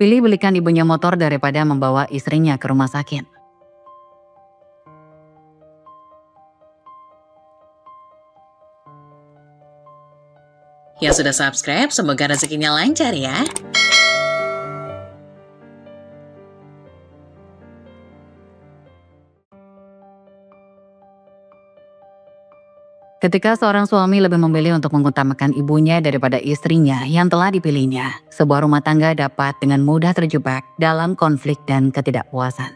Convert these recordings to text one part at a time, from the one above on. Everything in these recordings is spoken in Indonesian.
pilih belikan ibunya motor daripada membawa istrinya ke rumah sakit. Yang sudah subscribe, semoga rezekinya lancar ya. Ketika seorang suami lebih memilih untuk mengutamakan ibunya daripada istrinya yang telah dipilihnya, sebuah rumah tangga dapat dengan mudah terjebak dalam konflik dan ketidakpuasan.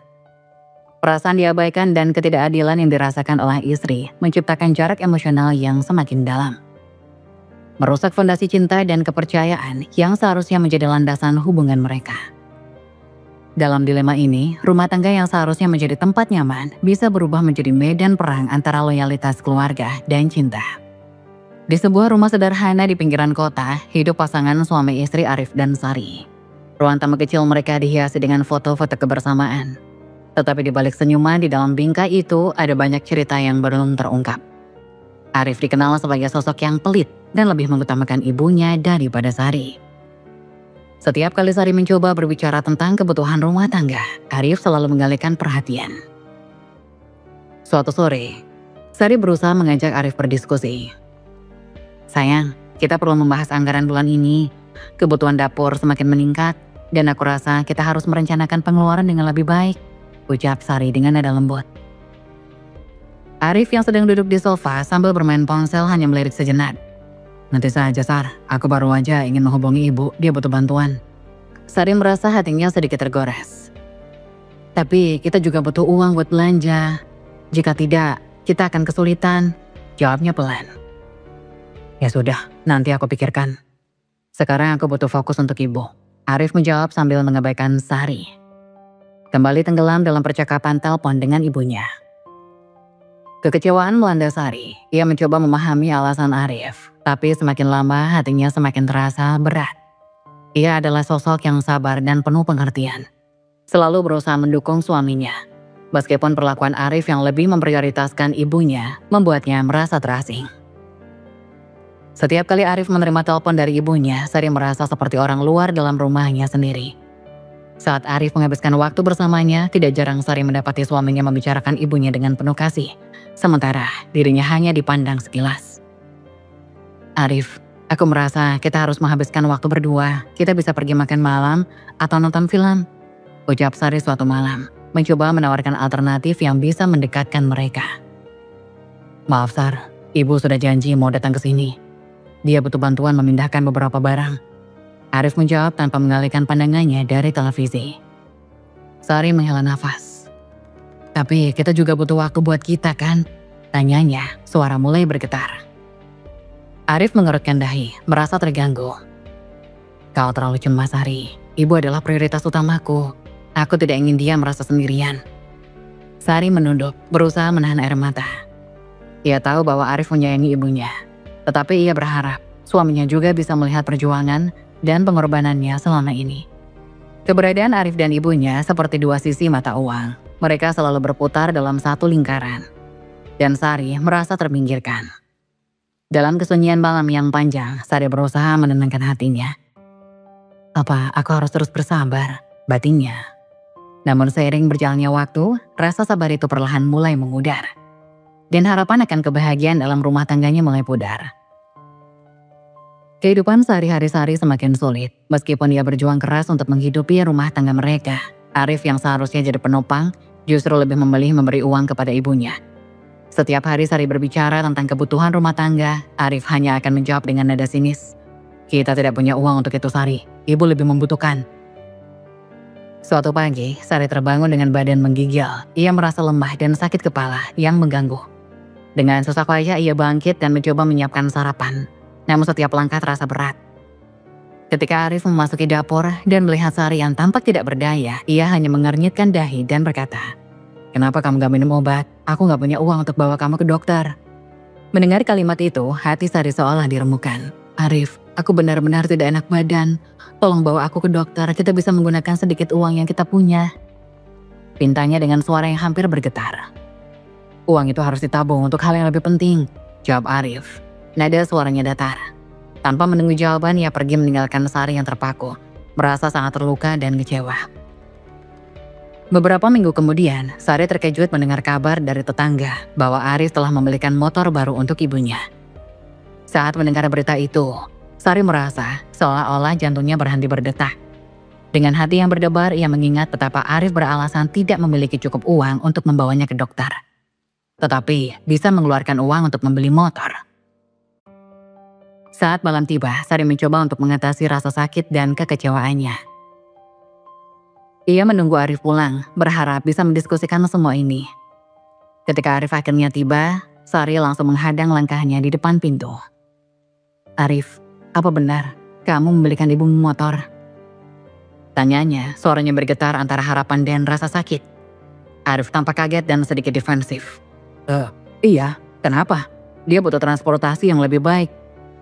Perasaan diabaikan dan ketidakadilan yang dirasakan oleh istri menciptakan jarak emosional yang semakin dalam. Merusak fondasi cinta dan kepercayaan yang seharusnya menjadi landasan hubungan mereka. Dalam dilema ini, rumah tangga yang seharusnya menjadi tempat nyaman bisa berubah menjadi medan perang antara loyalitas keluarga dan cinta. Di sebuah rumah sederhana di pinggiran kota, hidup pasangan suami istri Arif dan Sari. Ruang tamu kecil mereka dihiasi dengan foto-foto kebersamaan. Tetapi di balik senyuman di dalam bingkai itu ada banyak cerita yang belum terungkap. Arif dikenal sebagai sosok yang pelit dan lebih mengutamakan ibunya daripada Sari. Setiap kali Sari mencoba berbicara tentang kebutuhan rumah tangga, Arif selalu mengalihkan perhatian. Suatu sore, Sari berusaha mengajak Arif berdiskusi. "Sayang, kita perlu membahas anggaran bulan ini. Kebutuhan dapur semakin meningkat, dan aku rasa kita harus merencanakan pengeluaran dengan lebih baik," ucap Sari dengan nada lembut. Arif yang sedang duduk di sofa sambil bermain ponsel hanya melirik sejenak. "Nanti saja, Sar. Aku baru aja ingin menghubungi ibu, dia butuh bantuan." Sari merasa hatinya sedikit tergores. "Tapi kita juga butuh uang buat belanja. Jika tidak, kita akan kesulitan," jawabnya pelan. "Ya sudah, nanti aku pikirkan. Sekarang aku butuh fokus untuk ibu," Arif menjawab sambil mengabaikan Sari. Kembali tenggelam dalam percakapan telepon dengan ibunya. Kekecewaan melanda Sari. Ia mencoba memahami alasan Arif, tapi semakin lama hatinya semakin terasa berat. Ia adalah sosok yang sabar dan penuh pengertian. Selalu berusaha mendukung suaminya. Meskipun perlakuan Arif yang lebih memprioritaskan ibunya membuatnya merasa terasing. Setiap kali Arif menerima telepon dari ibunya, Sari merasa seperti orang luar dalam rumahnya sendiri. Saat Arif menghabiskan waktu bersamanya, tidak jarang Sari mendapati suaminya membicarakan ibunya dengan penuh kasih. Sementara dirinya hanya dipandang sekilas. "Arif, aku merasa kita harus menghabiskan waktu berdua. Kita bisa pergi makan malam atau nonton film," ucap Sari suatu malam, mencoba menawarkan alternatif yang bisa mendekatkan mereka. "Maaf Sar, ibu sudah janji mau datang ke sini. Dia butuh bantuan memindahkan beberapa barang," Arif menjawab tanpa mengalihkan pandangannya dari televisi. Sari menghela nafas. "Tapi kita juga butuh waktu buat kita kan?" tanyanya, suara mulai bergetar. Arif mengerutkan dahi, merasa terganggu. "Kau terlalu cemas, Sari. Ibu adalah prioritas utamaku. Aku tidak ingin dia merasa sendirian." Sari menunduk, berusaha menahan air mata. Ia tahu bahwa Arif menyayangi ibunya, tetapi ia berharap suaminya juga bisa melihat perjuangan dan pengorbanannya selama ini. Keberadaan Arif dan ibunya seperti dua sisi mata uang. Mereka selalu berputar dalam satu lingkaran. Dan Sari merasa terpinggirkan. Dalam kesunyian malam yang panjang, Sari berusaha menenangkan hatinya. "Apa aku harus terus bersabar?" batinnya. Namun seiring berjalannya waktu, rasa sabar itu perlahan mulai memudar. Dan harapan akan kebahagiaan dalam rumah tangganya mulai pudar. Kehidupan sehari-hari Sari semakin sulit. Meskipun ia berjuang keras untuk menghidupi rumah tangga mereka, Arif yang seharusnya jadi penopang justru lebih memilih memberi uang kepada ibunya. Setiap hari Sari berbicara tentang kebutuhan rumah tangga, Arif hanya akan menjawab dengan nada sinis. "Kita tidak punya uang untuk itu, Sari. Ibu lebih membutuhkan." Suatu pagi, Sari terbangun dengan badan menggigil. Ia merasa lemah dan sakit kepala yang mengganggu. Dengan susah payah ia bangkit dan mencoba menyiapkan sarapan. Namun setiap langkah terasa berat. Ketika Arif memasuki dapur dan melihat Sari yang tampak tidak berdaya, ia hanya mengernyitkan dahi dan berkata, "Kenapa kamu gak minum obat? Aku gak punya uang untuk bawa kamu ke dokter." Mendengar kalimat itu, hati Sari seolah diremukkan. "Arif, aku benar-benar tidak enak badan. Tolong bawa aku ke dokter, kita bisa menggunakan sedikit uang yang kita punya." Pintanya dengan suara yang hampir bergetar. "Uang itu harus ditabung untuk hal yang lebih penting," jawab Arif. Nada suaranya datar. Tanpa menunggu jawaban, ia pergi meninggalkan Sari yang terpaku. merasa sangat terluka dan kecewa. Beberapa minggu kemudian, Sari terkejut mendengar kabar dari tetangga bahwa Arif telah membelikan motor baru untuk ibunya. Saat mendengar berita itu, Sari merasa seolah-olah jantungnya berhenti berdetak. Dengan hati yang berdebar, ia mengingat betapa Arif beralasan tidak memiliki cukup uang untuk membawanya ke dokter. Tetapi bisa mengeluarkan uang untuk membeli motor. Saat malam tiba, Sari mencoba untuk mengatasi rasa sakit dan kekecewaannya. Ia menunggu Arif pulang, berharap bisa mendiskusikan semua ini. Ketika Arif akhirnya tiba, Sari langsung menghadang langkahnya di depan pintu. "Arif, apa benar kamu membelikan ibumu motor?" Tanyanya, suaranya bergetar antara harapan dan rasa sakit. Arif tampak kaget dan sedikit defensif. Iya, kenapa? Dia butuh transportasi yang lebih baik.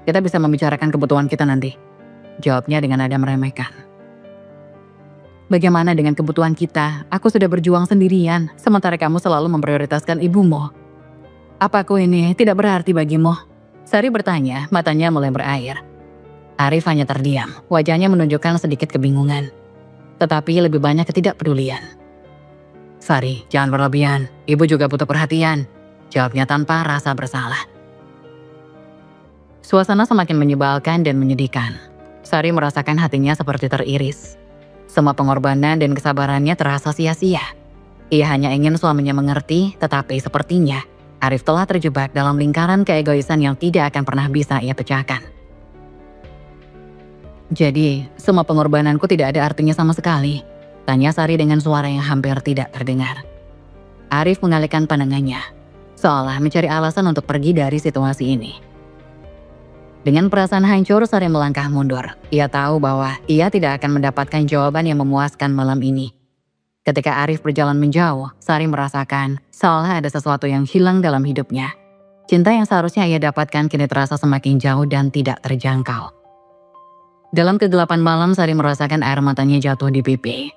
Kita bisa membicarakan kebutuhan kita nanti," jawabnya dengan nada meremehkan. "Bagaimana dengan kebutuhan kita? Aku sudah berjuang sendirian, sementara kamu selalu memprioritaskan ibumu. Apa aku ini tidak berarti bagimu?" Sari bertanya, matanya mulai berair. Arif hanya terdiam, wajahnya menunjukkan sedikit kebingungan. Tetapi lebih banyak ketidakpedulian. "Sari, jangan berlebihan, ibu juga butuh perhatian," jawabnya tanpa rasa bersalah. Suasana semakin menyebalkan dan menyedihkan. Sari merasakan hatinya seperti teriris. Semua pengorbanan dan kesabarannya terasa sia-sia. Ia hanya ingin suaminya mengerti, tetapi sepertinya Arif telah terjebak dalam lingkaran keegoisan yang tidak akan pernah bisa ia pecahkan. "Jadi, semua pengorbananku tidak ada artinya sama sekali?" tanya Sari dengan suara yang hampir tidak terdengar. Arif mengalihkan pandangannya, seolah mencari alasan untuk pergi dari situasi ini. Dengan perasaan hancur, Sari melangkah mundur. Ia tahu bahwa ia tidak akan mendapatkan jawaban yang memuaskan malam ini. Ketika Arif berjalan menjauh, Sari merasakan seolah ada sesuatu yang hilang dalam hidupnya. Cinta yang seharusnya ia dapatkan kini terasa semakin jauh dan tidak terjangkau. Dalam kegelapan malam, Sari merasakan air matanya jatuh di pipi.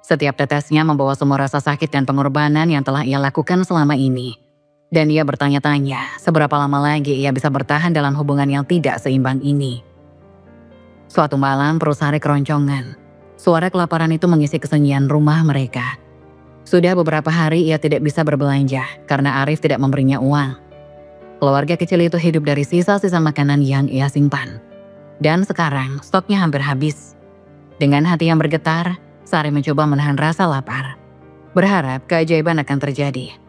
Setiap tetesnya membawa semua rasa sakit dan pengorbanan yang telah ia lakukan selama ini. Dan ia bertanya-tanya, seberapa lama lagi ia bisa bertahan dalam hubungan yang tidak seimbang ini. Suatu malam, perut Sari keroncongan. Suara kelaparan itu mengisi kesunyian rumah mereka. Sudah beberapa hari ia tidak bisa berbelanja karena Arif tidak memberinya uang. Keluarga kecil itu hidup dari sisa-sisa makanan yang ia simpan. Dan sekarang stoknya hampir habis. Dengan hati yang bergetar, Sari mencoba menahan rasa lapar. Berharap keajaiban akan terjadi.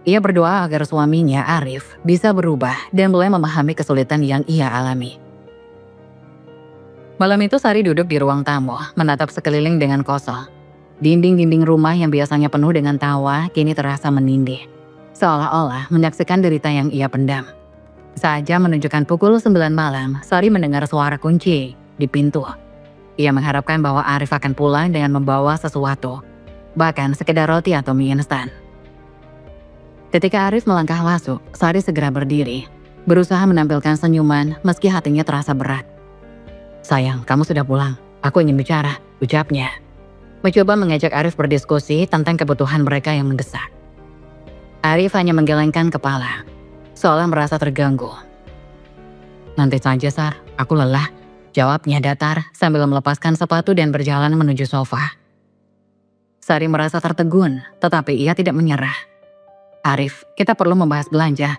Ia berdoa agar suaminya, Arif, bisa berubah dan mulai memahami kesulitan yang ia alami. Malam itu Sari duduk di ruang tamu, menatap sekeliling dengan kosong. Dinding-dinding rumah yang biasanya penuh dengan tawa kini terasa menindih. Seolah-olah menyaksikan derita yang ia pendam. Saat jam menunjukkan pukul 9 malam, Sari mendengar suara kunci di pintu. Ia mengharapkan bahwa Arif akan pulang dengan membawa sesuatu, bahkan sekedar roti atau mie instan. Ketika Arif melangkah masuk, Sari segera berdiri, berusaha menampilkan senyuman meski hatinya terasa berat. "Sayang, kamu sudah pulang. Aku ingin bicara," ucapnya. Mencoba mengajak Arif berdiskusi tentang kebutuhan mereka yang mendesak. Arif hanya menggelengkan kepala, seolah merasa terganggu. "Nanti saja, Sar. Aku lelah," jawabnya datar sambil melepaskan sepatu dan berjalan menuju sofa. Sari merasa tertegun, tetapi ia tidak menyerah. "Arif, kita perlu membahas belanja.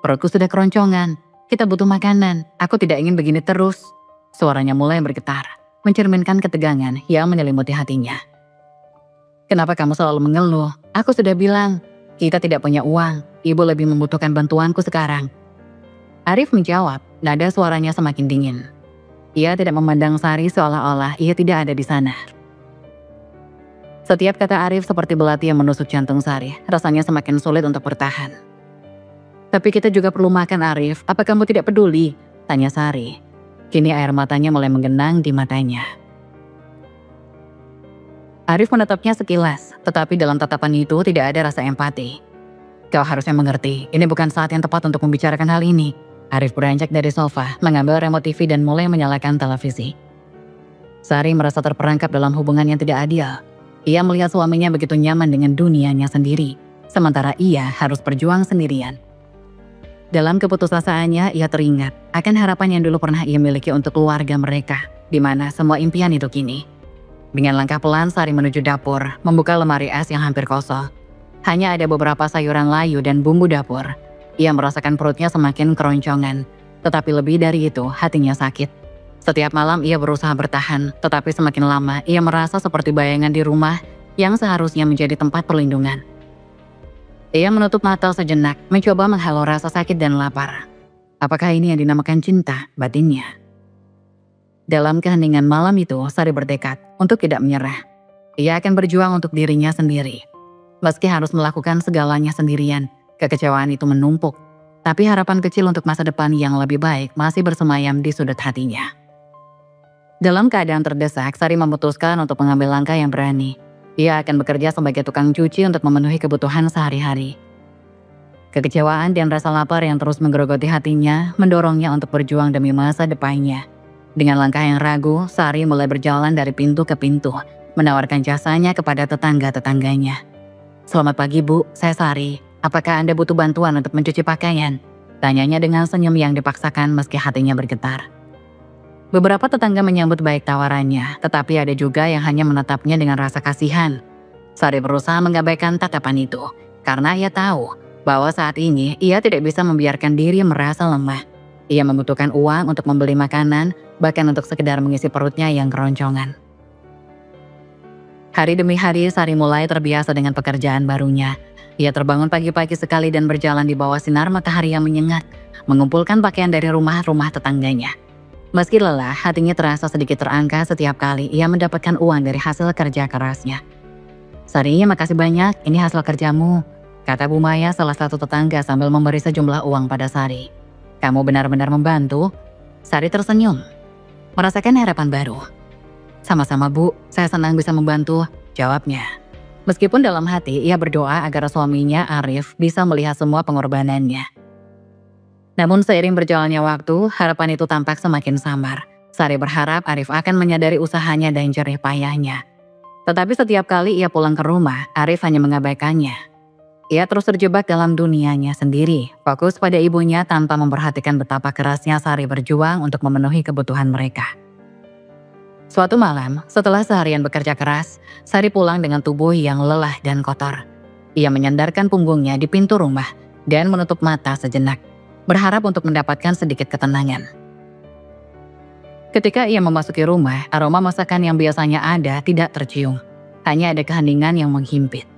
Perutku sudah keroncongan. Kita butuh makanan. Aku tidak ingin begini terus." Suaranya mulai bergetar, mencerminkan ketegangan yang menyelimuti hatinya. "Kenapa kamu selalu mengeluh? Aku sudah bilang, kita tidak punya uang. Ibu lebih membutuhkan bantuanku sekarang." Arif menjawab, nada suaranya semakin dingin. Ia tidak memandang Sari seolah-olah ia tidak ada di sana. Setiap kata Arif seperti belati yang menusuk jantung Sari, rasanya semakin sulit untuk bertahan. "Tapi kita juga perlu makan, Arif. Apa kamu tidak peduli?" tanya Sari. Kini air matanya mulai menggenang di matanya. Arif menatapnya sekilas, tetapi dalam tatapan itu tidak ada rasa empati. "Kau harusnya mengerti, ini bukan saat yang tepat untuk membicarakan hal ini." Arif beranjak dari sofa, mengambil remote TV dan mulai menyalakan televisi. Sari merasa terperangkap dalam hubungan yang tidak adil. Ia melihat suaminya begitu nyaman dengan dunianya sendiri, sementara ia harus berjuang sendirian. Dalam keputusasaannya, ia teringat akan harapan yang dulu pernah ia miliki untuk keluarga mereka. di mana semua impian itu kini. Dengan langkah pelan Sari menuju dapur, membuka lemari es yang hampir kosong. Hanya ada beberapa sayuran layu dan bumbu dapur. Ia merasakan perutnya semakin keroncongan, tetapi lebih dari itu hatinya sakit. Setiap malam ia berusaha bertahan, tetapi semakin lama ia merasa seperti bayangan di rumah yang seharusnya menjadi tempat perlindungan. Ia menutup mata sejenak, mencoba menghalau rasa sakit dan lapar. Apakah ini yang dinamakan cinta, batinnya? Dalam keheningan malam itu, Sari bertekad untuk tidak menyerah. Ia akan berjuang untuk dirinya sendiri. Meski harus melakukan segalanya sendirian, kekecewaan itu menumpuk. Tapi harapan kecil untuk masa depan yang lebih baik masih bersemayam di sudut hatinya. Dalam keadaan terdesak, Sari memutuskan untuk mengambil langkah yang berani. Ia akan bekerja sebagai tukang cuci untuk memenuhi kebutuhan sehari-hari. Kekecewaan dan rasa lapar yang terus menggerogoti hatinya mendorongnya untuk berjuang demi masa depannya. Dengan langkah yang ragu, Sari mulai berjalan dari pintu ke pintu, menawarkan jasanya kepada tetangga-tetangganya. "Selamat pagi Bu, saya Sari. Apakah Anda butuh bantuan untuk mencuci pakaian?" Tanyanya dengan senyum yang dipaksakan meski hatinya bergetar. Beberapa tetangga menyambut baik tawarannya, tetapi ada juga yang hanya menatapnya dengan rasa kasihan. Sari berusaha mengabaikan tatapan itu, karena ia tahu bahwa saat ini ia tidak bisa membiarkan diri merasa lemah. Ia membutuhkan uang untuk membeli makanan, bahkan untuk sekedar mengisi perutnya yang keroncongan. Hari demi hari Sari mulai terbiasa dengan pekerjaan barunya. Ia terbangun pagi-pagi sekali dan berjalan di bawah sinar matahari yang menyengat, mengumpulkan pakaian dari rumah-rumah tetangganya. Meski lelah, hatinya terasa sedikit terangkat setiap kali ia mendapatkan uang dari hasil kerja kerasnya. "Sari, makasih banyak, ini hasil kerjamu," kata Bu Maya salah satu tetangga sambil memberi sejumlah uang pada Sari. "Kamu benar-benar membantu." Sari tersenyum, merasakan harapan baru. "Sama-sama Bu, saya senang bisa membantu," jawabnya. Meskipun dalam hati ia berdoa agar suaminya Arif bisa melihat semua pengorbanannya. Namun seiring berjalannya waktu, harapan itu tampak semakin samar. Sari berharap Arif akan menyadari usahanya dan jerih payahnya. Tetapi setiap kali ia pulang ke rumah, Arif hanya mengabaikannya. Ia terus terjebak dalam dunianya sendiri, fokus pada ibunya tanpa memperhatikan betapa kerasnya Sari berjuang untuk memenuhi kebutuhan mereka. Suatu malam, setelah seharian bekerja keras, Sari pulang dengan tubuh yang lelah dan kotor. Ia menyandarkan punggungnya di pintu rumah dan menutup mata sejenak, berharap untuk mendapatkan sedikit ketenangan. Ketika ia memasuki rumah, aroma masakan yang biasanya ada tidak tercium. Hanya ada keheningan yang menghimpit.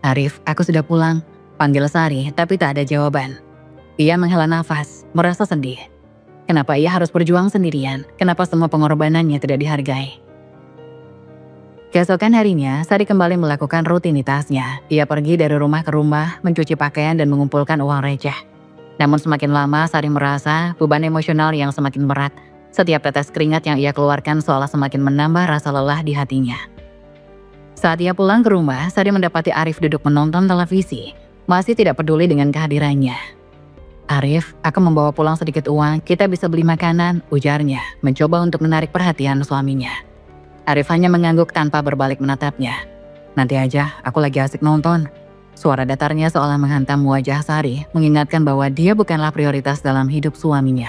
"Arif, aku sudah pulang," panggil Sari, tapi tak ada jawaban. Ia menghela nafas, merasa sedih. Kenapa ia harus berjuang sendirian? Kenapa semua pengorbanannya tidak dihargai? Keesokan harinya, Sari kembali melakukan rutinitasnya. Ia pergi dari rumah ke rumah, mencuci pakaian dan mengumpulkan uang receh. Namun semakin lama, Sari merasa beban emosional yang semakin berat. Setiap tetes keringat yang ia keluarkan seolah semakin menambah rasa lelah di hatinya. Saat ia pulang ke rumah, Sari mendapati Arif duduk menonton televisi, masih tidak peduli dengan kehadirannya. "Arif, aku membawa pulang sedikit uang, kita bisa beli makanan," ujarnya, mencoba untuk menarik perhatian suaminya. Arif hanya mengangguk tanpa berbalik menatapnya. "Nanti aja, aku lagi asik nonton." Suara datarnya seolah menghantam wajah Sari, mengingatkan bahwa dia bukanlah prioritas dalam hidup suaminya.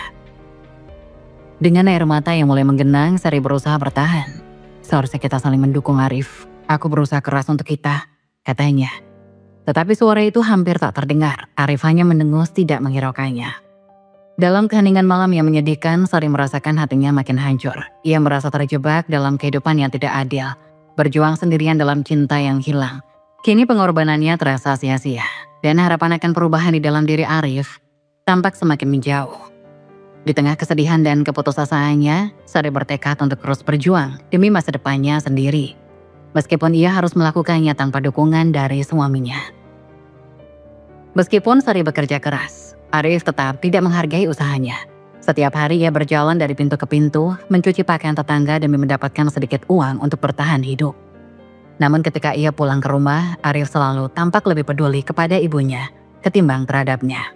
Dengan air mata yang mulai menggenang, Sari berusaha bertahan. "Seharusnya kita saling mendukung, Arif. Aku berusaha keras untuk kita," katanya. Tetapi suara itu hampir tak terdengar. Arif hanya mendengus, tidak menghiraukannya. Dalam keheningan malam yang menyedihkan, Sari merasakan hatinya makin hancur. Ia merasa terjebak dalam kehidupan yang tidak adil, berjuang sendirian dalam cinta yang hilang. Kini pengorbanannya terasa sia-sia, dan harapan akan perubahan di dalam diri Arif tampak semakin menjauh. Di tengah kesedihan dan keputusasaannya, Sari bertekad untuk terus berjuang demi masa depannya sendiri. Meskipun ia harus melakukannya tanpa dukungan dari suaminya. Meskipun Sari bekerja keras, Arif tetap tidak menghargai usahanya. Setiap hari ia berjalan dari pintu ke pintu, mencuci pakaian tetangga demi mendapatkan sedikit uang untuk bertahan hidup. Namun ketika ia pulang ke rumah, Arif selalu tampak lebih peduli kepada ibunya ketimbang terhadapnya.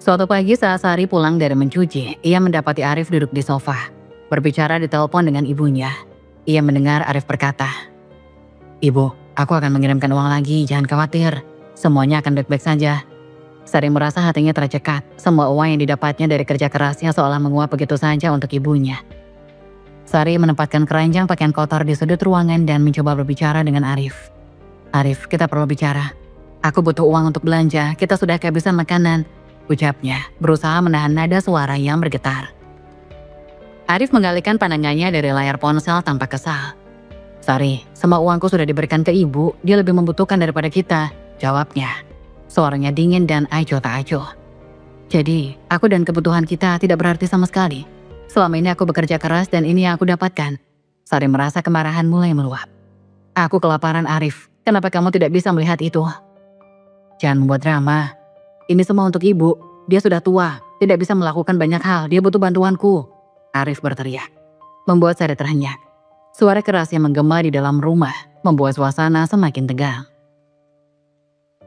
Suatu pagi saat Sari pulang dari mencuci, ia mendapati Arif duduk di sofa, berbicara di telepon dengan ibunya. Ia mendengar Arif berkata, "Ibu, aku akan mengirimkan uang lagi, jangan khawatir. Semuanya akan baik-baik saja." Sari merasa hatinya tercekat. Semua uang yang didapatnya dari kerja kerasnya seolah menguap begitu saja untuk ibunya. Sari menempatkan keranjang pakaian kotor di sudut ruangan dan mencoba berbicara dengan Arif. Arif, kita perlu bicara. Aku butuh uang untuk belanja, kita sudah kehabisan makanan, ucapnya, berusaha menahan nada suara yang bergetar. Arif mengalihkan pandangannya dari layar ponsel tanpa kesal. Sari, semua uangku sudah diberikan ke ibu, dia lebih membutuhkan daripada kita, jawabnya. Suaranya dingin dan acuh tak acuh. Jadi, aku dan kebutuhan kita tidak berarti sama sekali. Selama ini aku bekerja keras dan ini yang aku dapatkan. Sari merasa kemarahan mulai meluap. Aku kelaparan Arif, kenapa kamu tidak bisa melihat itu? Jangan membuat drama. Ini semua untuk ibu, dia sudah tua, tidak bisa melakukan banyak hal, dia butuh bantuanku. Arif berteriak, membuat Sari terhenyak. Suara keras yang menggema di dalam rumah membuat suasana semakin tegang.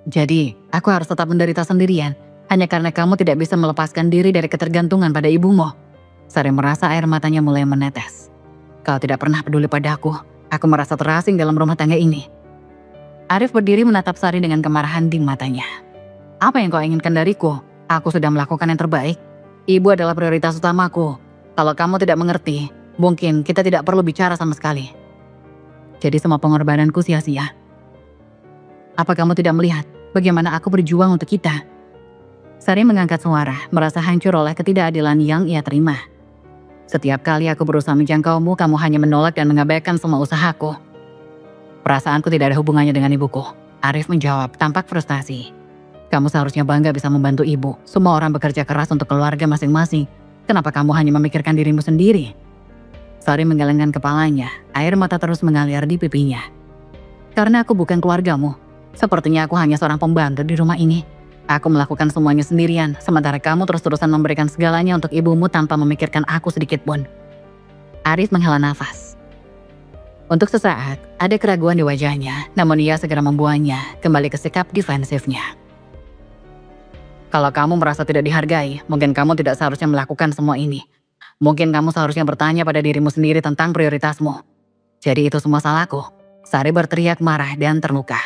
Jadi, aku harus tetap menderita sendirian, hanya karena kamu tidak bisa melepaskan diri dari ketergantungan pada ibumu. Sari merasa air matanya mulai menetes. Kau tidak pernah peduli padaku, aku merasa terasing dalam rumah tangga ini. Arif berdiri menatap Sari dengan kemarahan di matanya. Apa yang kau inginkan dariku? Aku sudah melakukan yang terbaik. Ibu adalah prioritas utamaku. Kalau kamu tidak mengerti, mungkin kita tidak perlu bicara sama sekali. Jadi semua pengorbananku sia-sia. Apa kamu tidak melihat bagaimana aku berjuang untuk kita? Sari mengangkat suara, merasa hancur oleh ketidakadilan yang ia terima. Setiap kali aku berusaha menjangkaumu, kamu hanya menolak dan mengabaikan semua usahaku. Perasaanku tidak ada hubungannya dengan ibuku. Arif menjawab tampak frustasi. Kamu seharusnya bangga bisa membantu ibu. Semua orang bekerja keras untuk keluarga masing-masing. Kenapa kamu hanya memikirkan dirimu sendiri? Sari menggelengkan kepalanya, air mata terus mengalir di pipinya. Karena aku bukan keluargamu. Sepertinya aku hanya seorang pembantu di rumah ini. Aku melakukan semuanya sendirian, sementara kamu terus-terusan memberikan segalanya untuk ibumu tanpa memikirkan aku sedikit pun. Arif menghela nafas. Untuk sesaat, ada keraguan di wajahnya, namun ia segera membuangnya, kembali ke sikap defensifnya. Kalau kamu merasa tidak dihargai, mungkin kamu tidak seharusnya melakukan semua ini. Mungkin kamu seharusnya bertanya pada dirimu sendiri tentang prioritasmu. Jadi itu semua salahku. Sari berteriak marah dan terluka.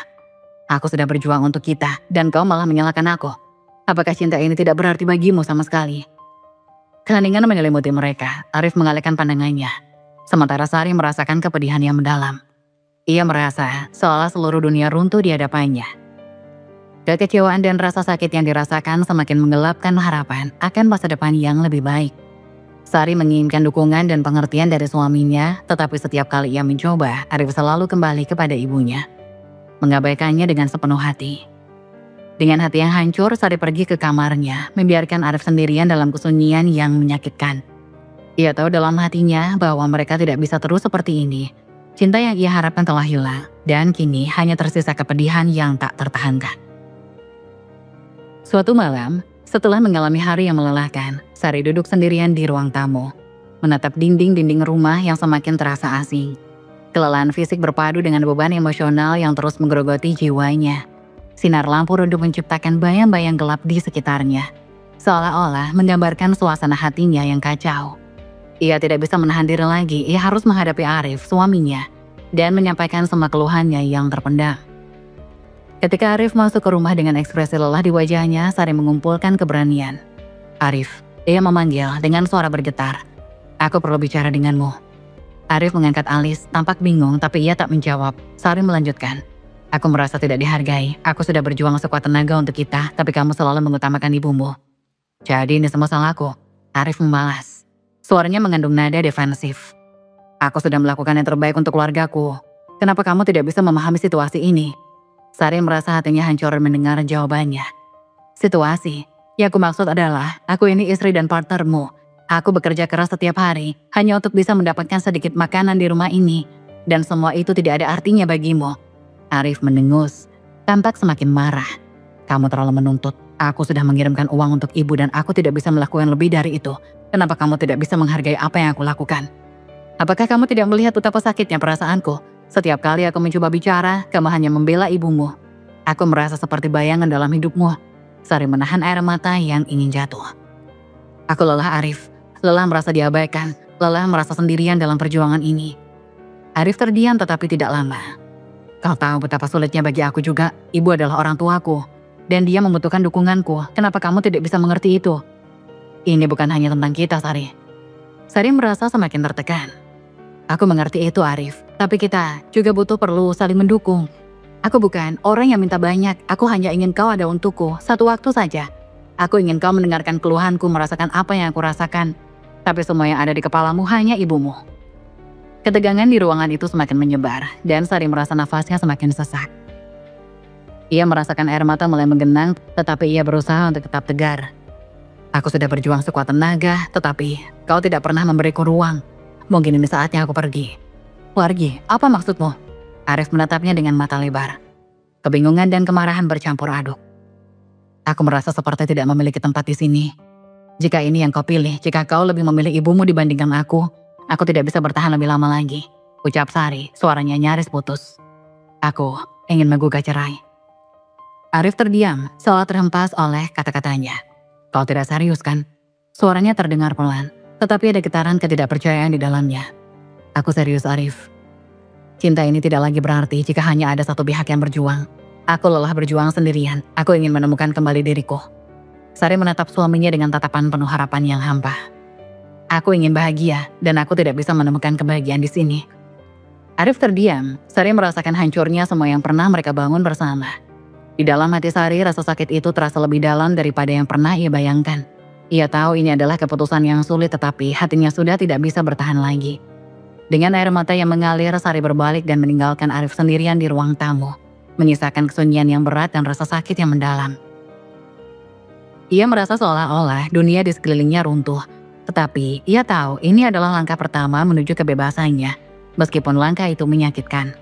Aku sudah berjuang untuk kita, dan kau malah menyalahkan aku. Apakah cinta ini tidak berarti bagimu sama sekali? Keheningan menyelimuti mereka. Arif mengalihkan pandangannya. Sementara Sari merasakan kepedihan yang mendalam. Ia merasa seolah seluruh dunia runtuh di hadapannya. Kekecewaan dan rasa sakit yang dirasakan semakin menggelapkan harapan akan masa depan yang lebih baik. Sari menginginkan dukungan dan pengertian dari suaminya, tetapi setiap kali ia mencoba, Arif selalu kembali kepada ibunya. Mengabaikannya dengan sepenuh hati. Dengan hati yang hancur, Sari pergi ke kamarnya, membiarkan Arif sendirian dalam kesunyian yang menyakitkan. Ia tahu dalam hatinya bahwa mereka tidak bisa terus seperti ini. Cinta yang ia harapkan telah hilang, dan kini hanya tersisa kepedihan yang tak tertahankan. Suatu malam, setelah mengalami hari yang melelahkan, Sari duduk sendirian di ruang tamu, menatap dinding-dinding rumah yang semakin terasa asing. Kelelahan fisik berpadu dengan beban emosional yang terus menggerogoti jiwanya. Sinar lampu redup menciptakan bayang-bayang gelap di sekitarnya, seolah-olah menggambarkan suasana hatinya yang kacau. Ia tidak bisa menahan diri lagi, ia harus menghadapi Arif, suaminya, dan menyampaikan semua keluhannya yang terpendam. Ketika Arif masuk ke rumah dengan ekspresi lelah di wajahnya, Sari mengumpulkan keberanian. Arif, ia memanggil dengan suara bergetar. Aku perlu bicara denganmu. Arif mengangkat alis, tampak bingung tapi ia tak menjawab. Sari melanjutkan. Aku merasa tidak dihargai, aku sudah berjuang sekuat tenaga untuk kita, tapi kamu selalu mengutamakan ibumu. Jadi ini semua salahku. Arif membalas. Suaranya mengandung nada defensif. Aku sudah melakukan yang terbaik untuk keluargaku. Kenapa kamu tidak bisa memahami situasi ini? Sari merasa hatinya hancur mendengar jawabannya. Situasi, yang aku maksud adalah, aku ini istri dan partnermu. Aku bekerja keras setiap hari, hanya untuk bisa mendapatkan sedikit makanan di rumah ini. Dan semua itu tidak ada artinya bagimu. Arif mendengus, tampak semakin marah. Kamu terlalu menuntut, aku sudah mengirimkan uang untuk ibu dan aku tidak bisa melakukan lebih dari itu. Kenapa kamu tidak bisa menghargai apa yang aku lakukan? Apakah kamu tidak melihat betapa sakitnya perasaanku? Setiap kali aku mencoba bicara, kamu hanya membela ibumu. Aku merasa seperti bayangan dalam hidupmu. Sari menahan air mata yang ingin jatuh. Aku lelah Arif, lelah merasa diabaikan, lelah merasa sendirian dalam perjuangan ini. Arif terdiam tetapi tidak lama. Kau tahu betapa sulitnya bagi aku juga, ibu adalah orang tuaku. Dan dia membutuhkan dukunganku, kenapa kamu tidak bisa mengerti itu? Ini bukan hanya tentang kita, Sari. Sari merasa semakin tertekan. Aku mengerti itu Arif, tapi kita juga perlu saling mendukung. Aku bukan orang yang minta banyak, aku hanya ingin kau ada untukku, satu waktu saja. Aku ingin kau mendengarkan keluhanku, merasakan apa yang aku rasakan. Tapi semua yang ada di kepalamu hanya ibumu. Ketegangan di ruangan itu semakin menyebar, dan Sari merasa nafasnya semakin sesak. Ia merasakan air mata mulai menggenang, tetapi ia berusaha untuk tetap tegar. Aku sudah berjuang sekuat tenaga, tetapi kau tidak pernah memberiku ruang. Mungkin ini saatnya aku pergi. Pergi? Apa maksudmu? Arif menatapnya dengan mata lebar. Kebingungan dan kemarahan bercampur aduk. Aku merasa seperti tidak memiliki tempat di sini. Jika ini yang kau pilih, jika kau lebih memilih ibumu dibandingkan aku tidak bisa bertahan lebih lama lagi. Ucap Sari, suaranya nyaris putus. Aku ingin menggugat cerai. Arif terdiam, seolah terhempas oleh kata-katanya. Kau tidak serius kan? Suaranya terdengar pelan, tetapi ada getaran ketidakpercayaan di dalamnya. Aku serius Arif. Cinta ini tidak lagi berarti jika hanya ada satu pihak yang berjuang. Aku lelah berjuang sendirian, aku ingin menemukan kembali diriku. Sari menatap suaminya dengan tatapan penuh harapan yang hampa. Aku ingin bahagia, dan aku tidak bisa menemukan kebahagiaan di sini. Arif terdiam, Sari merasakan hancurnya semua yang pernah mereka bangun bersama. Di dalam hati Sari, rasa sakit itu terasa lebih dalam daripada yang pernah ia bayangkan. Ia tahu ini adalah keputusan yang sulit, tetapi hatinya sudah tidak bisa bertahan lagi. Dengan air mata yang mengalir, Sari berbalik dan meninggalkan Arif sendirian di ruang tamu, menyisakan kesunyian yang berat dan rasa sakit yang mendalam. Ia merasa seolah-olah dunia di sekelilingnya runtuh, tetapi ia tahu ini adalah langkah pertama menuju kebebasannya, meskipun langkah itu menyakitkan.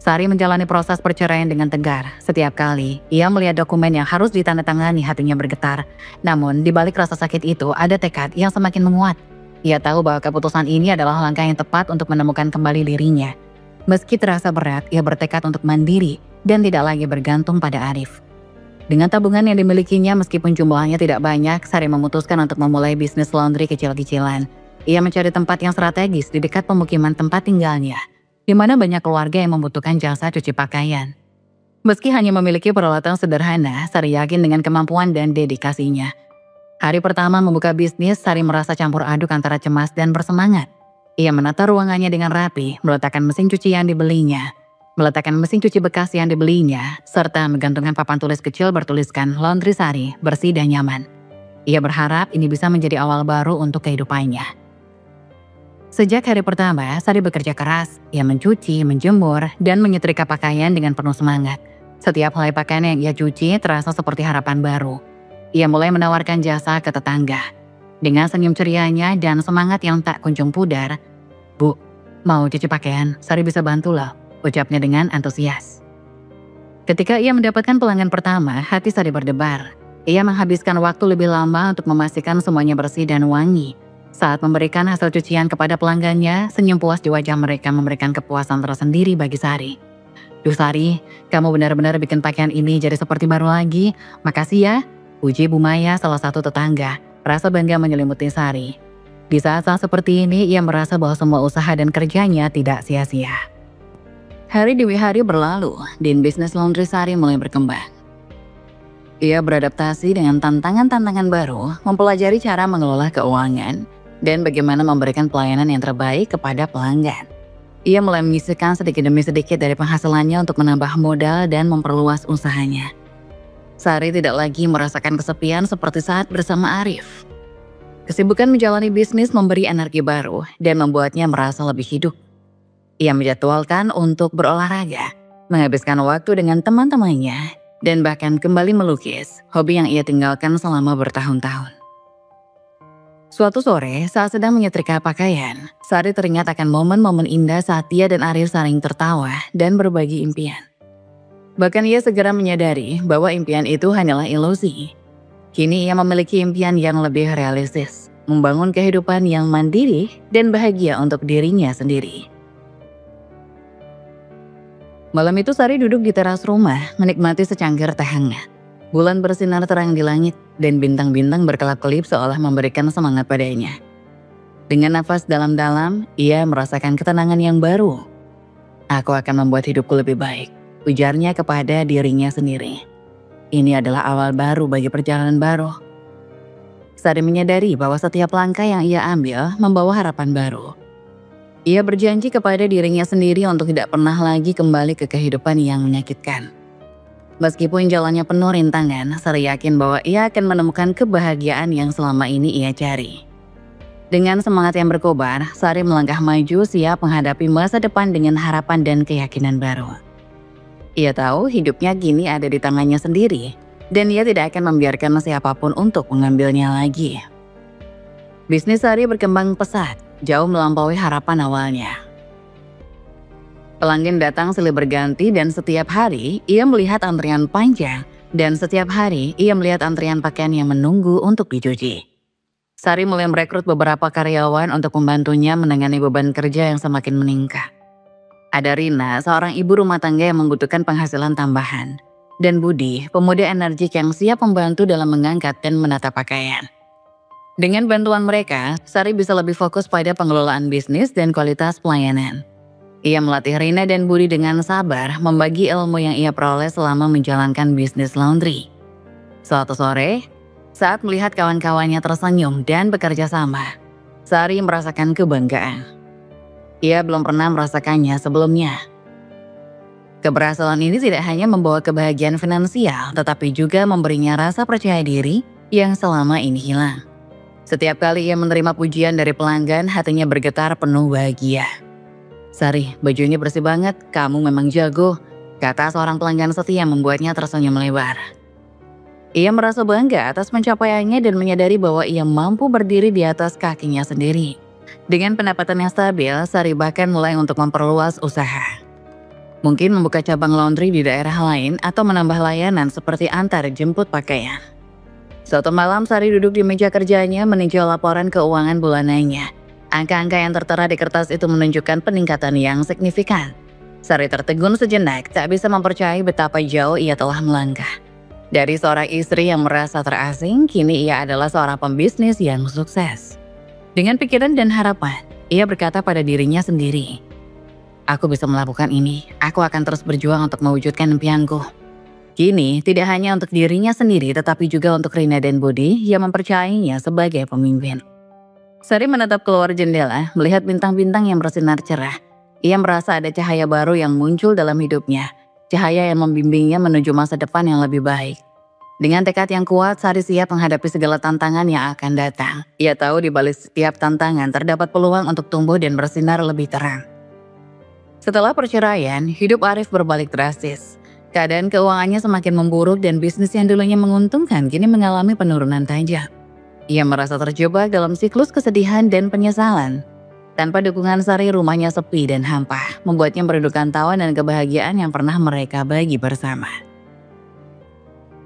Sari menjalani proses perceraian dengan tegar. Setiap kali ia melihat dokumen yang harus ditandatangani, hatinya bergetar. Namun di balik rasa sakit itu ada tekad yang semakin menguat. Ia tahu bahwa keputusan ini adalah langkah yang tepat untuk menemukan kembali dirinya. Meski terasa berat, ia bertekad untuk mandiri dan tidak lagi bergantung pada Arif. Dengan tabungan yang dimilikinya meskipun jumlahnya tidak banyak, Sari memutuskan untuk memulai bisnis laundry kecil-kecilan. Ia mencari tempat yang strategis di dekat pemukiman tempat tinggalnya, di mana banyak keluarga yang membutuhkan jasa cuci pakaian. Meski hanya memiliki peralatan sederhana, Sari yakin dengan kemampuan dan dedikasinya. Hari pertama membuka bisnis, Sari merasa campur aduk antara cemas dan bersemangat. Ia menata ruangannya dengan rapi, meletakkan mesin cuci yang dibelinya, meletakkan mesin cuci bekas yang dibelinya, serta menggantungkan papan tulis kecil bertuliskan Laundry Sari, bersih dan nyaman. Ia berharap ini bisa menjadi awal baru untuk kehidupannya. Sejak hari pertama, Sari bekerja keras. Ia mencuci, menjemur, dan menyetrika pakaian dengan penuh semangat. Setiap helai pakaian yang ia cuci terasa seperti harapan baru. Ia mulai menawarkan jasa ke tetangga. Dengan senyum cerianya dan semangat yang tak kunjung pudar, "Bu, mau cuci pakaian? Sari bisa bantu loh," ucapnya dengan antusias. Ketika ia mendapatkan pelanggan pertama, hati Sari berdebar. Ia menghabiskan waktu lebih lama untuk memastikan semuanya bersih dan wangi. Saat memberikan hasil cucian kepada pelanggannya, senyum puas di wajah mereka memberikan kepuasan tersendiri bagi Sari. "Duh Sari, kamu benar-benar bikin pakaian ini jadi seperti baru lagi. Makasih ya," puji Bu Maya, salah satu tetangga. Rasa bangga menyelimuti Sari. Di saat-saat seperti ini, ia merasa bahwa semua usaha dan kerjanya tidak sia-sia. Hari demi hari berlalu, dan bisnis laundry Sari mulai berkembang. Ia beradaptasi dengan tantangan-tantangan baru, mempelajari cara mengelola keuangan, dan bagaimana memberikan pelayanan yang terbaik kepada pelanggan. Ia mulai menyisihkan sedikit demi sedikit dari penghasilannya untuk menambah modal dan memperluas usahanya. Sari tidak lagi merasakan kesepian seperti saat bersama Arif. Kesibukan menjalani bisnis memberi energi baru dan membuatnya merasa lebih hidup. Ia menjadwalkan untuk berolahraga, menghabiskan waktu dengan teman-temannya, dan bahkan kembali melukis, hobi yang ia tinggalkan selama bertahun-tahun. Suatu sore, saat sedang menyetrika pakaian, Sari teringat akan momen-momen indah saat ia dan Arif saling tertawa dan berbagi impian. Bahkan ia segera menyadari bahwa impian itu hanyalah ilusi. Kini ia memiliki impian yang lebih realistis, membangun kehidupan yang mandiri dan bahagia untuk dirinya sendiri. Malam itu Sari duduk di teras rumah, menikmati secangkir teh hangat. Bulan bersinar terang di langit, dan bintang-bintang berkelap-kelip seolah memberikan semangat padanya. Dengan nafas dalam-dalam, ia merasakan ketenangan yang baru. "Aku akan membuat hidupku lebih baik," ujarnya kepada dirinya sendiri. Ini adalah awal baru bagi perjalanan baru. Sari menyadari bahwa setiap langkah yang ia ambil membawa harapan baru. Ia berjanji kepada dirinya sendiri untuk tidak pernah lagi kembali ke kehidupan yang menyakitkan. Meskipun jalannya penuh rintangan, Sari yakin bahwa ia akan menemukan kebahagiaan yang selama ini ia cari. Dengan semangat yang berkobar, Sari melangkah maju siap menghadapi masa depan dengan harapan dan keyakinan baru. Ia tahu hidupnya kini ada di tangannya sendiri, dan ia tidak akan membiarkan siapapun untuk mengambilnya lagi. Bisnis Sari berkembang pesat, jauh melampaui harapan awalnya. Pelanggan datang silih berganti dan setiap hari ia melihat antrian panjang dan setiap hari ia melihat antrian pakaian yang menunggu untuk dicuci. Sari mulai merekrut beberapa karyawan untuk membantunya menangani beban kerja yang semakin meningkat. Ada Rina, seorang ibu rumah tangga yang membutuhkan penghasilan tambahan. Dan Budi, pemuda energik yang siap membantu dalam mengangkat dan menata pakaian. Dengan bantuan mereka, Sari bisa lebih fokus pada pengelolaan bisnis dan kualitas pelayanan. Ia melatih Rina dan Budi dengan sabar membagi ilmu yang ia peroleh selama menjalankan bisnis laundry. Suatu sore, saat melihat kawan-kawannya tersenyum dan bekerja sama, Sari merasakan kebanggaan. Ia belum pernah merasakannya sebelumnya. Keberhasilan ini tidak hanya membawa kebahagiaan finansial, tetapi juga memberinya rasa percaya diri yang selama ini hilang. Setiap kali ia menerima pujian dari pelanggan, hatinya bergetar penuh bahagia. "Sari, baju ini bersih banget, kamu memang jago," kata seorang pelanggan setia yang membuatnya tersenyum lebar. Ia merasa bangga atas pencapaiannya dan menyadari bahwa ia mampu berdiri di atas kakinya sendiri. Dengan pendapatan yang stabil, Sari bahkan mulai untuk memperluas usaha. Mungkin membuka cabang laundry di daerah lain atau menambah layanan seperti antar jemput pakaian. Suatu malam Sari duduk di meja kerjanya meninjau laporan keuangan bulanannya. Angka-angka yang tertera di kertas itu menunjukkan peningkatan yang signifikan. Sari tertegun sejenak, tak bisa mempercayai betapa jauh ia telah melangkah. Dari seorang istri yang merasa terasing, kini ia adalah seorang pembisnis yang sukses. Dengan pikiran dan harapan, ia berkata pada dirinya sendiri, "Aku bisa melakukan ini, aku akan terus berjuang untuk mewujudkan impianku." Kini, tidak hanya untuk dirinya sendiri, tetapi juga untuk Rina dan Budi yang mempercayainya sebagai pemimpin. Sari menatap keluar jendela, melihat bintang-bintang yang bersinar cerah. Ia merasa ada cahaya baru yang muncul dalam hidupnya, cahaya yang membimbingnya menuju masa depan yang lebih baik. Dengan tekad yang kuat, Sari siap menghadapi segala tantangan yang akan datang. Ia tahu di balik setiap tantangan terdapat peluang untuk tumbuh dan bersinar lebih terang. Setelah perceraian, hidup Arif berbalik drastis. Keadaan keuangannya semakin memburuk dan bisnis yang dulunya menguntungkan kini mengalami penurunan tajam. Ia merasa terjebak dalam siklus kesedihan dan penyesalan. Tanpa dukungan Sari, rumahnya sepi dan hampa, membuatnya merindukan tawa dan kebahagiaan yang pernah mereka bagi bersama.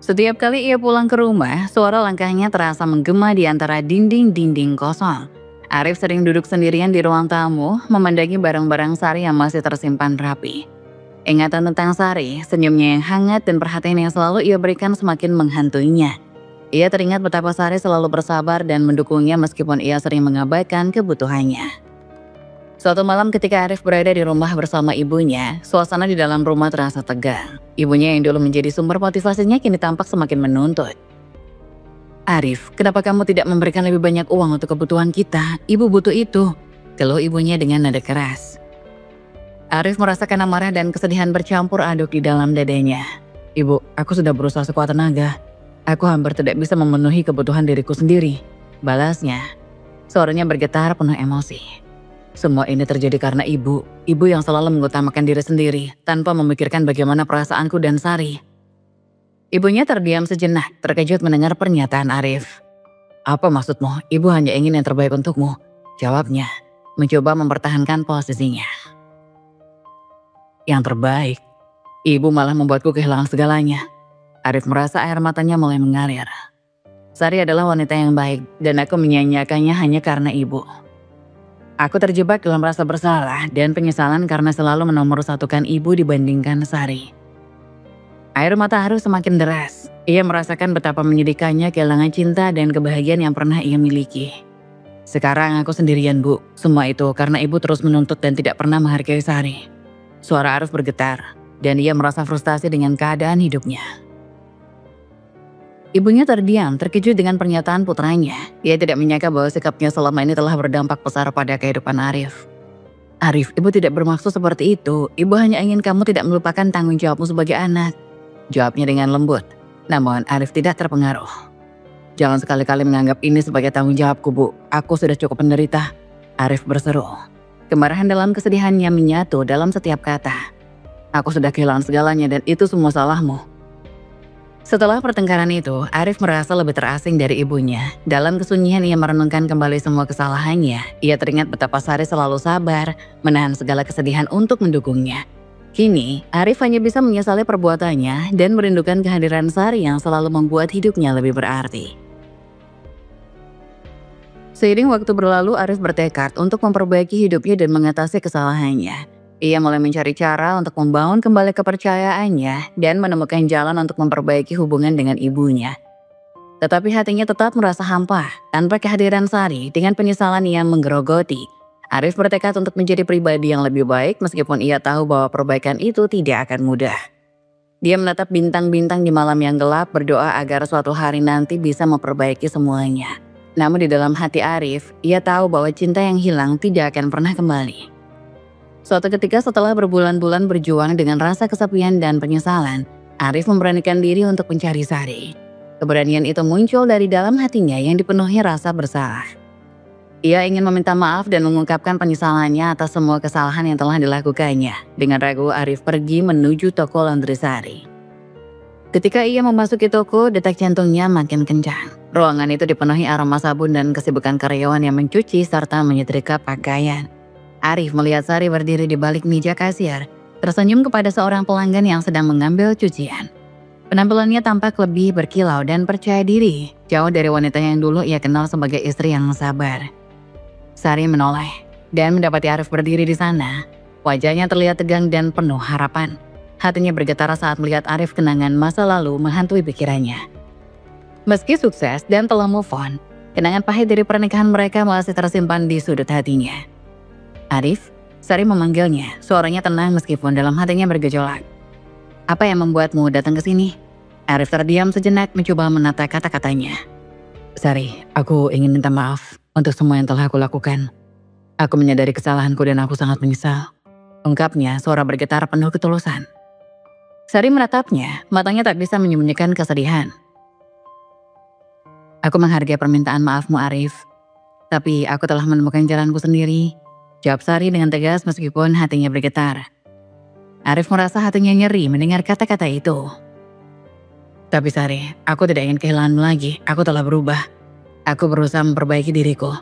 Setiap kali ia pulang ke rumah, suara langkahnya terasa menggema di antara dinding-dinding kosong. Arif sering duduk sendirian di ruang tamu, memandangi barang-barang Sari yang masih tersimpan rapi. Ingatan tentang Sari, senyumnya yang hangat dan perhatian yang selalu ia berikan semakin menghantuinya. Ia teringat betapa Sari selalu bersabar dan mendukungnya meskipun ia sering mengabaikan kebutuhannya. Suatu malam ketika Arif berada di rumah bersama ibunya, suasana di dalam rumah terasa tegang. Ibunya yang dulu menjadi sumber motivasinya kini tampak semakin menuntut. "Arif, kenapa kamu tidak memberikan lebih banyak uang untuk kebutuhan kita? Ibu butuh itu," keluh ibunya dengan nada keras. Arif merasakan amarah dan kesedihan bercampur aduk di dalam dadanya. "Ibu, aku sudah berusaha sekuat tenaga. Aku hampir tidak bisa memenuhi kebutuhan diriku sendiri," balasnya. Suaranya bergetar penuh emosi. "Semua ini terjadi karena ibu yang selalu mengutamakan diri sendiri tanpa memikirkan bagaimana perasaanku dan Sari." Ibunya terdiam sejenak, terkejut mendengar pernyataan Arif. "Apa maksudmu? Ibu hanya ingin yang terbaik untukmu," jawabnya, mencoba mempertahankan posisinya. "Yang terbaik? Ibu malah membuatku kehilangan segalanya." Arif merasa air matanya mulai mengalir. "Sari adalah wanita yang baik dan aku menyanyiakannya hanya karena ibu. Aku terjebak dalam rasa bersalah dan penyesalan karena selalu menomorsatukan ibu dibandingkan Sari." Air mata Arif semakin deras. Ia merasakan betapa menyedihkannya kehilangan cinta dan kebahagiaan yang pernah ia miliki. "Sekarang aku sendirian, Bu. Semua itu karena ibu terus menuntut dan tidak pernah menghargai Sari." Suara Arif bergetar dan ia merasa frustasi dengan keadaan hidupnya. Ibunya terdiam, terkejut dengan pernyataan putranya. Ia tidak menyangka bahwa sikapnya selama ini telah berdampak besar pada kehidupan Arif. Arif, ibu tidak bermaksud seperti itu. Ibu hanya ingin kamu tidak melupakan tanggung jawabmu sebagai anak. Jawabnya dengan lembut. Namun Arif tidak terpengaruh. Jangan sekali-kali menganggap ini sebagai tanggung jawabku, Bu. Aku sudah cukup menderita. Arif berseru. Kemarahan dalam kesedihannya menyatu dalam setiap kata. Aku sudah kehilangan segalanya dan itu semua salahmu. Setelah pertengkaran itu, Arif merasa lebih terasing dari ibunya. Dalam kesunyian ia merenungkan kembali semua kesalahannya. Ia teringat betapa Sari selalu sabar, menahan segala kesedihan untuk mendukungnya. Kini, Arif hanya bisa menyesali perbuatannya dan merindukan kehadiran Sari yang selalu membuat hidupnya lebih berarti. Seiring waktu berlalu, Arif bertekad untuk memperbaiki hidupnya dan mengatasi kesalahannya. Ia mulai mencari cara untuk membangun kembali kepercayaannya dan menemukan jalan untuk memperbaiki hubungan dengan ibunya. Tetapi hatinya tetap merasa hampa tanpa kehadiran Sari. Dengan penyesalan yang menggerogoti, Arif bertekad untuk menjadi pribadi yang lebih baik meskipun ia tahu bahwa perbaikan itu tidak akan mudah. Dia menatap bintang-bintang di malam yang gelap, berdoa agar suatu hari nanti bisa memperbaiki semuanya. Namun di dalam hati Arif, ia tahu bahwa cinta yang hilang tidak akan pernah kembali. Suatu ketika setelah berbulan-bulan berjuang dengan rasa kesepian dan penyesalan, Arif memberanikan diri untuk mencari Sari. Keberanian itu muncul dari dalam hatinya yang dipenuhi rasa bersalah. Ia ingin meminta maaf dan mengungkapkan penyesalannya atas semua kesalahan yang telah dilakukannya. Dengan ragu, Arif pergi menuju toko laundry Sari. Ketika ia memasuki toko, detak jantungnya makin kencang. Ruangan itu dipenuhi aroma sabun dan kesibukan karyawan yang mencuci serta menyetrika pakaian. Arif melihat Sari berdiri di balik meja kasir, tersenyum kepada seorang pelanggan yang sedang mengambil cucian. Penampilannya tampak lebih berkilau dan percaya diri, jauh dari wanita yang dulu ia kenal sebagai istri yang sabar. Sari menoleh dan mendapati Arif berdiri di sana. Wajahnya terlihat tegang dan penuh harapan. Hatinya bergetar saat melihat Arif kenangan masa lalu menghantui pikirannya. Meski sukses dan telah move on, kenangan pahit dari pernikahan mereka masih tersimpan di sudut hatinya. Arif, Sari memanggilnya, suaranya tenang meskipun dalam hatinya bergejolak. Apa yang membuatmu datang ke sini? Arif terdiam sejenak mencoba menata kata-katanya. Sari, aku ingin minta maaf untuk semua yang telah aku lakukan. Aku menyadari kesalahanku dan aku sangat menyesal. Ungkapnya, suara bergetar penuh ketulusan. Sari menatapnya, matanya tak bisa menyembunyikan kesedihan. Aku menghargai permintaan maafmu, Arif. Tapi aku telah menemukan jalanku sendiri. Jawab Sari dengan tegas meskipun hatinya bergetar. Arif merasa hatinya nyeri mendengar kata-kata itu. Tapi Sari, aku tidak ingin kehilanganmu lagi. Aku telah berubah. Aku berusaha memperbaiki diriku.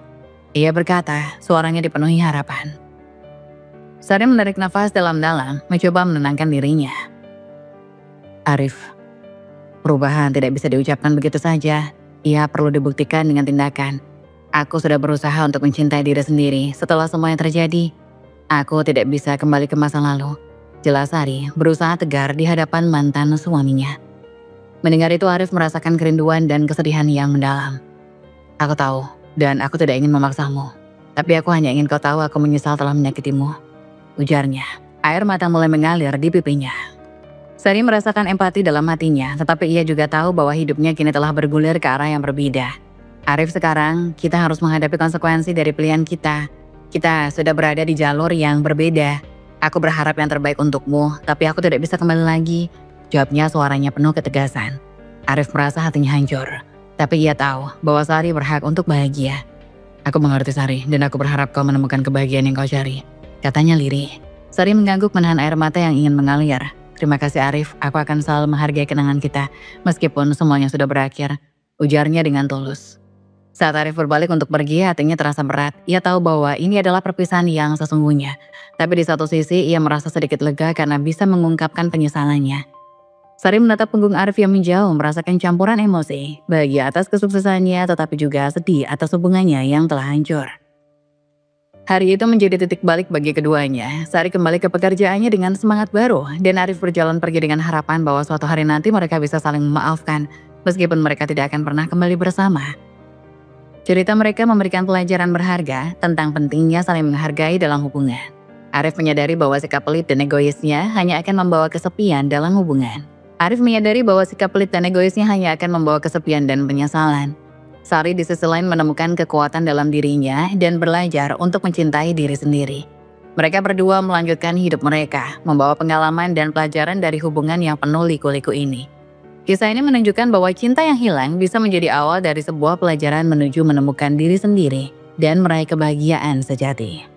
Ia berkata, suaranya dipenuhi harapan. Sari menarik nafas dalam-dalam, mencoba menenangkan dirinya. Arif, perubahan tidak bisa diucapkan begitu saja. Ia perlu dibuktikan dengan tindakan. Aku sudah berusaha untuk mencintai diri sendiri setelah semua yang terjadi. Aku tidak bisa kembali ke masa lalu. Jelas Sari berusaha tegar di hadapan mantan suaminya. Mendengar itu Arif merasakan kerinduan dan kesedihan yang mendalam. Aku tahu dan aku tidak ingin memaksamu. Tapi aku hanya ingin kau tahu aku menyesal telah menyakitimu. Ujarnya. Air mata mulai mengalir di pipinya. Sari merasakan empati dalam hatinya, tetapi ia juga tahu bahwa hidupnya kini telah bergulir ke arah yang berbeda. Arif, sekarang kita harus menghadapi konsekuensi dari pilihan kita. Kita sudah berada di jalur yang berbeda. Aku berharap yang terbaik untukmu, tapi aku tidak bisa kembali lagi. Jawabnya suaranya penuh ketegasan. Arif merasa hatinya hancur. Tapi ia tahu bahwa Sari berhak untuk bahagia. Aku mengerti Sari, dan aku berharap kau menemukan kebahagiaan yang kau cari. Katanya lirih. Sari mengangguk menahan air mata yang ingin mengalir. Terima kasih Arif, aku akan selalu menghargai kenangan kita. Meskipun semuanya sudah berakhir. Ujarnya dengan tulus. Saat Arif berbalik untuk pergi, hatinya terasa berat. Ia tahu bahwa ini adalah perpisahan yang sesungguhnya. Tapi di satu sisi, ia merasa sedikit lega karena bisa mengungkapkan penyesalannya. Sari menatap punggung Arif yang menjauh, merasakan campuran emosi. Bahagia atas kesuksesannya, tetapi juga sedih atas hubungannya yang telah hancur. Hari itu menjadi titik balik bagi keduanya. Sari kembali ke pekerjaannya dengan semangat baru, dan Arif berjalan pergi dengan harapan bahwa suatu hari nanti mereka bisa saling memaafkan, meskipun mereka tidak akan pernah kembali bersama. Cerita mereka memberikan pelajaran berharga tentang pentingnya saling menghargai dalam hubungan. Arif menyadari bahwa sikap pelit dan egoisnya hanya akan membawa kesepian dalam hubungan. Arif menyadari bahwa sikap pelit dan egoisnya hanya akan membawa kesepian dan penyesalan. Sari di sisi lain menemukan kekuatan dalam dirinya dan belajar untuk mencintai diri sendiri. Mereka berdua melanjutkan hidup mereka, membawa pengalaman dan pelajaran dari hubungan yang penuh liku-liku ini. Kisah ini menunjukkan bahwa cinta yang hilang bisa menjadi awal dari sebuah pelajaran menuju menemukan diri sendiri dan meraih kebahagiaan sejati.